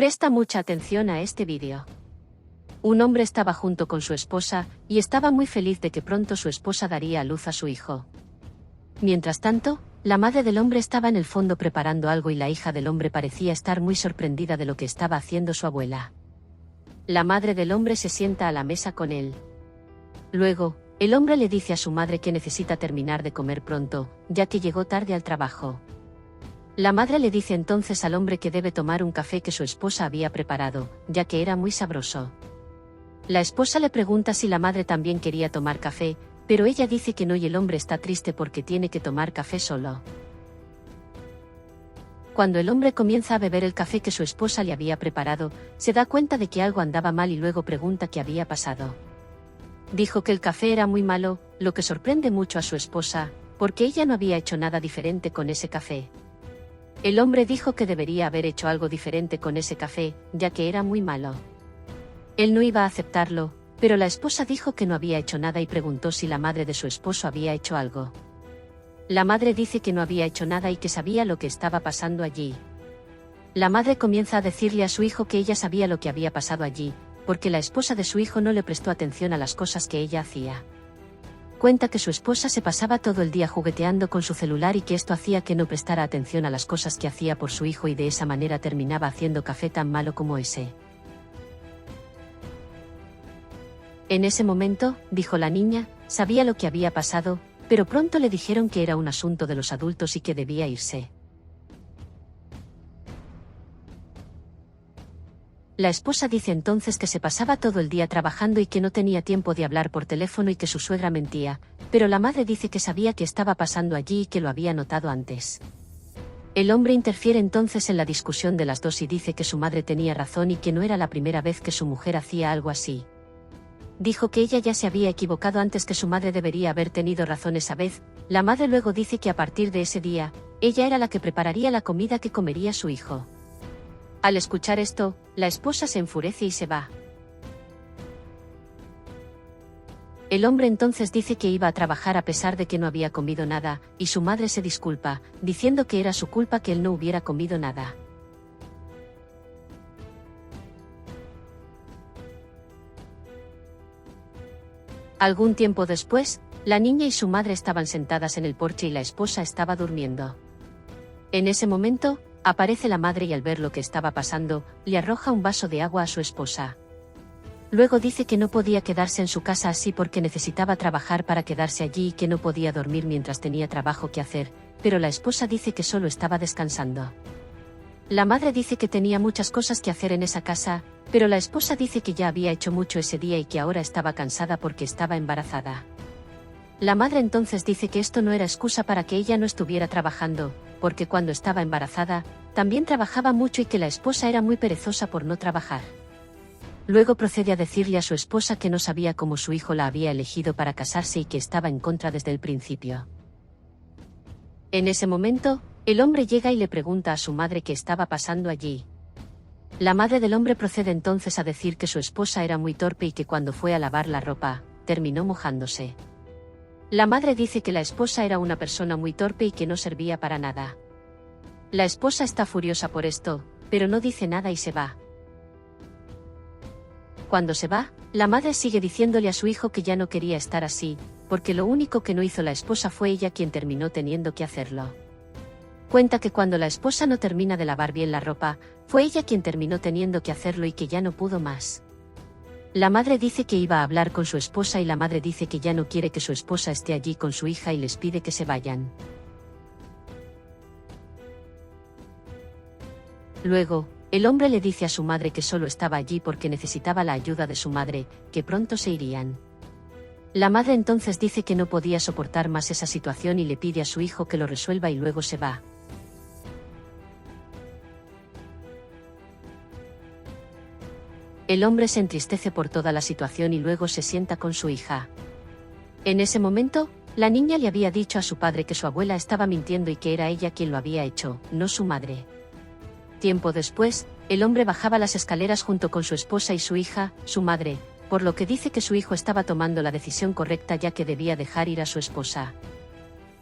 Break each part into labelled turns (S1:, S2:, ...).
S1: Presta mucha atención a este vídeo. Un hombre estaba junto con su esposa, y estaba muy feliz de que pronto su esposa daría a luz a su hijo. Mientras tanto, la madre del hombre estaba en el fondo preparando algo y la hija del hombre parecía estar muy sorprendida de lo que estaba haciendo su abuela. La madre del hombre se sienta a la mesa con él. Luego, el hombre le dice a su madre que necesita terminar de comer pronto, ya que llegó tarde al trabajo. La madre le dice entonces al hombre que debe tomar un café que su esposa había preparado, ya que era muy sabroso. La esposa le pregunta si la madre también quería tomar café, pero ella dice que no y el hombre está triste porque tiene que tomar café solo. Cuando el hombre comienza a beber el café que su esposa le había preparado, se da cuenta de que algo andaba mal y luego pregunta qué había pasado. Dijo que el café era muy malo, lo que sorprende mucho a su esposa, porque ella no había hecho nada diferente con ese café. El hombre dijo que debería haber hecho algo diferente con ese café, ya que era muy malo. Él no iba a aceptarlo, pero la esposa dijo que no había hecho nada y preguntó si la madre de su esposo había hecho algo. La madre dice que no había hecho nada y que sabía lo que estaba pasando allí. La madre comienza a decirle a su hijo que ella sabía lo que había pasado allí, porque la esposa de su hijo no le prestó atención a las cosas que ella hacía. Cuenta que su esposa se pasaba todo el día jugueteando con su celular y que esto hacía que no prestara atención a las cosas que hacía por su hijo y de esa manera terminaba haciendo café tan malo como ese. En ese momento, dijo la niña, sabía lo que había pasado, pero pronto le dijeron que era un asunto de los adultos y que debía irse. La esposa dice entonces que se pasaba todo el día trabajando y que no tenía tiempo de hablar por teléfono y que su suegra mentía, pero la madre dice que sabía qué estaba pasando allí y que lo había notado antes. El hombre interfiere entonces en la discusión de las dos y dice que su madre tenía razón y que no era la primera vez que su mujer hacía algo así. Dijo que ella ya se había equivocado antes, que su madre debería haber tenido razón esa vez. La madre luego dice que a partir de ese día, ella era la que prepararía la comida que comería su hijo. Al escuchar esto, la esposa se enfurece y se va. El hombre entonces dice que iba a trabajar a pesar de que no había comido nada, y su madre se disculpa, diciendo que era su culpa que él no hubiera comido nada. Algún tiempo después, la niña y su madre estaban sentadas en el porche y la esposa estaba durmiendo. En ese momento, aparece la madre y al ver lo que estaba pasando, le arroja un vaso de agua a su esposa. Luego dice que no podía quedarse en su casa así porque necesitaba trabajar para quedarse allí y que no podía dormir mientras tenía trabajo que hacer, pero la esposa dice que solo estaba descansando. La madre dice que tenía muchas cosas que hacer en esa casa, pero la esposa dice que ya había hecho mucho ese día y que ahora estaba cansada porque estaba embarazada. La madre entonces dice que esto no era excusa para que ella no estuviera trabajando, porque cuando estaba embarazada, también trabajaba mucho y que la esposa era muy perezosa por no trabajar. Luego procede a decirle a su esposa que no sabía cómo su hijo la había elegido para casarse y que estaba en contra desde el principio. En ese momento, el hombre llega y le pregunta a su madre qué estaba pasando allí. La madre del hombre procede entonces a decir que su esposa era muy torpe y que cuando fue a lavar la ropa, terminó mojándose. La madre dice que la esposa era una persona muy torpe y que no servía para nada. La esposa está furiosa por esto, pero no dice nada y se va. Cuando se va, la madre sigue diciéndole a su hijo que ya no quería estar así, porque lo único que no hizo la esposa fue ella quien terminó teniendo que hacerlo. Cuenta que cuando la esposa no termina de lavar bien la ropa, fue ella quien terminó teniendo que hacerlo y que ya no pudo más. La madre dice que iba a hablar con su esposa y la madre dice que ya no quiere que su esposa esté allí con su hija y les pide que se vayan. Luego, el hombre le dice a su madre que solo estaba allí porque necesitaba la ayuda de su madre, que pronto se irían. La madre entonces dice que no podía soportar más esa situación y le pide a su hijo que lo resuelva y luego se va. El hombre se entristece por toda la situación y luego se sienta con su hija. En ese momento, la niña le había dicho a su padre que su abuela estaba mintiendo y que era ella quien lo había hecho, no su madre. Tiempo después, el hombre bajaba las escaleras junto con su esposa y su hija, su madre, por lo que dice que su hijo estaba tomando la decisión correcta ya que debía dejar ir a su esposa.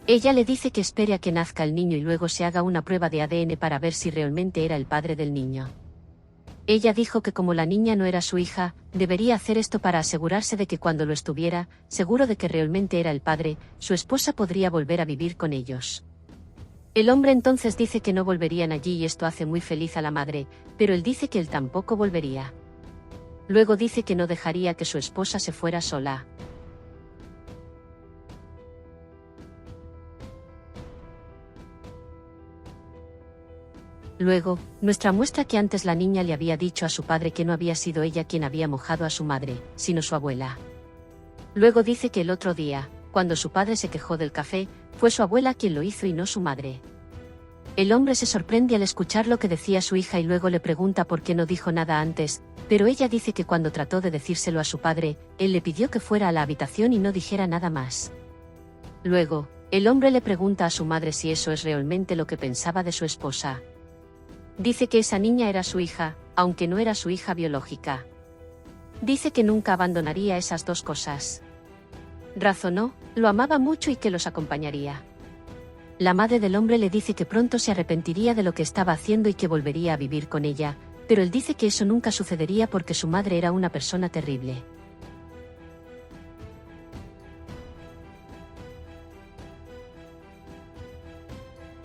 S1: Ella le dice que espere a que nazca el niño y luego se haga una prueba de ADN para ver si realmente era el padre del niño. Ella dijo que como la niña no era su hija, debería hacer esto para asegurarse de que cuando lo estuviera, seguro de que realmente era el padre, su esposa podría volver a vivir con ellos. El hombre entonces dice que no volverían allí y esto hace muy feliz a la madre, pero él dice que él tampoco volvería. Luego dice que no dejaría que su esposa se fuera sola. Luego, nuestra muestra que antes la niña le había dicho a su padre que no había sido ella quien había mojado a su madre, sino su abuela. Luego dice que el otro día, cuando su padre se quejó del café, fue su abuela quien lo hizo y no su madre. El hombre se sorprende al escuchar lo que decía su hija y luego le pregunta por qué no dijo nada antes, pero ella dice que cuando trató de decírselo a su padre, él le pidió que fuera a la habitación y no dijera nada más. Luego, el hombre le pregunta a su madre si eso es realmente lo que pensaba de su esposa. Dice que esa niña era su hija, aunque no era su hija biológica. Dice que nunca abandonaría esas dos cosas. Razonó, lo amaba mucho y que los acompañaría. La madre del hombre le dice que pronto se arrepentiría de lo que estaba haciendo y que volvería a vivir con ella, pero él dice que eso nunca sucedería porque su madre era una persona terrible.